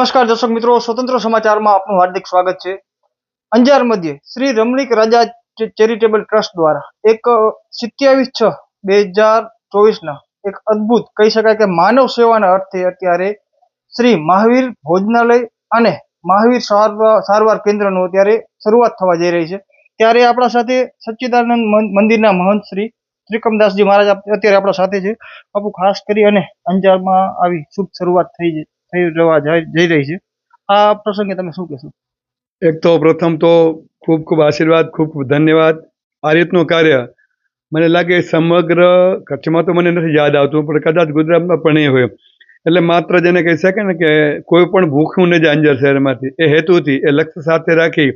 નમસ્કાર દર્શક મિત્રો, સ્વતંત્ર સમાચારમાં આપનું હાર્દિક સ્વાગત છે। અંજાર મધ્યે શ્રી રમણીક રાજા ચેરિટેબલ ટ્રસ્ટ દ્વારા એક 27/6/2024 એક અદ્ભુત કહી શકાય કે માનવ સેવાના અર્થે અત્યારે શ્રી મહાવીર ભોજનાલય અને મહાવીર સારવાર કેન્દ્રનું અત્યારે શરૂઆત થવા જઈ રહી છે। ત્યારે આપણા સાથે સચ્ચિદાનંદ મંદિરના મહંત શ્રી ત્રિકમદાસજી મહારાજ અત્યારે આપણા સાથે છે। બાપુ, ખાસ કરી અને અંજારમાં આવી શુભ શરૂઆત થઈ જઈ રહી છે, આ પ્રસંગે તમે શું કહેશો? એક તો પ્રથમ તો ખૂબ ખૂબ આશીર્વાદ, ખૂબ ખૂબ ધન્યવાદ। આ રીતનું કાર્ય મને લાગે સમગ્ર કચ્છમાં તો મને નથી યાદ આવતું, પણ કદાચ ગુજરાતમાં પણ એ હોય। એટલે માત્ર જેને કહી શકે ને કે કોઈ પણ ભૂખ્યું ન જાય અંજાર શહેરમાંથી, એ હેતુથી, એ લક્ષ્ય સાથે રાખી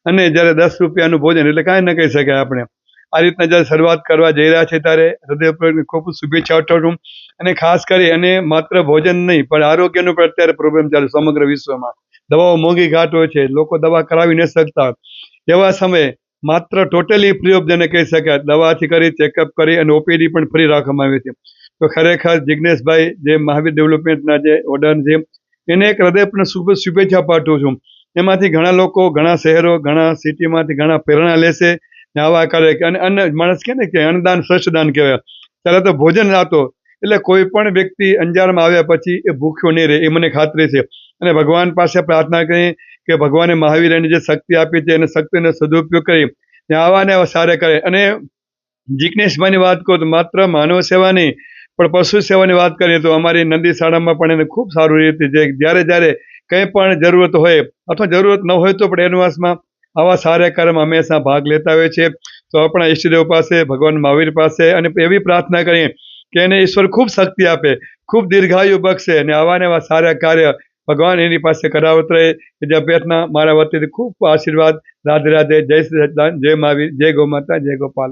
અને જ્યારે 10 રૂપિયાનું ભોજન એટલે કાંઈ ન કહી શકાય આપણે। આ રીતના જ્યારે શરૂઆત કરવા જઈ રહ્યા છે ત્યારે હૃદયપૂર્વક ખૂબ શુભેચ્છાઓ પાઠવું। અને ખાસ કરી અને માત્ર ભોજન નહીં પણ આરોગ્યનો પણ અત્યારે પ્રોબ્લેમ ચાલે સમગ્ર વિશ્વમાં। દવાઓ મોંઘી ઘાટ હોય છે, લોકો દવા કરાવી ન શકતા, એવા સમયે માત્ર ટોટલી ફ્રી ઓફ જેને કહી શકાય, દવાથી કરી, ચેકઅપ કરી અને ઓપીડી પણ ફ્રી રાખવામાં આવી છે। તો ખરેખર જિજ્ઞેશભાઈ, જે મહાવીર ડેવલપમેન્ટના જે ઓર્ડર છે, એને એક હૃદયપૂર્વક શુભેચ્છા પાઠવું છું। એમાંથી ઘણા લોકો, ઘણા શહેરો, ઘણા સિટીમાંથી ઘણા પ્રેરણા લેશે ને આવા કરે કે અને માણસ કહે ને કે અન્નદાન શ્રેષ્ઠ દાન કહેવાય। ત્યારે તો ભોજન આપો એટલે કોઈ પણ વ્યક્તિ અંજારમાં આવ્યા પછી એ ભૂખ્યો નહીં રહે, એ મને ખાતરી છે। અને ભગવાન પાસે પ્રાર્થના કરી કે ભગવાને મહાવીર એની જે શક્તિ આપી છે એને શક્તિનો સદુપયોગ કરી આવા ને આવા સારા કરે। અને જિજ્ઞેશભાઈની વાત કરું તો માત્ર માનવ સેવા નહીં પણ પશુ સેવાની વાત કરીએ તો અમારી નંદી શાળામાં પણ એને ખૂબ સારું રીતે જે જ્યારે કંઈ પણ જરૂરત હોય અથવા જરૂરત ન હોય તો પણ એડવાન્સમાં આવા સારા કાર્યમાં હંમેશા ભાગ લેતા હોય છે। તો આપણા ઈષ્ટદેવ પાસે, ભગવાન મહાવીર પાસે અને એવી પ્રાર્થના કરીએ કે એને ઈશ્વર ખૂબ શક્તિ આપે, ખૂબ દીર્ઘાયુ બક્ષે અને આવા ને આવા સારા કાર્ય ભગવાન એની પાસે કરાવત રહે। જે અભ્યર્થના મારા વતીથી ખૂબ આશીર્વાદ। રાધે રાધે, જય શ્રી સચ્ચિદાનંદ, જય મહાવીર, જય ગૌ માતા, જય ગોપાલ।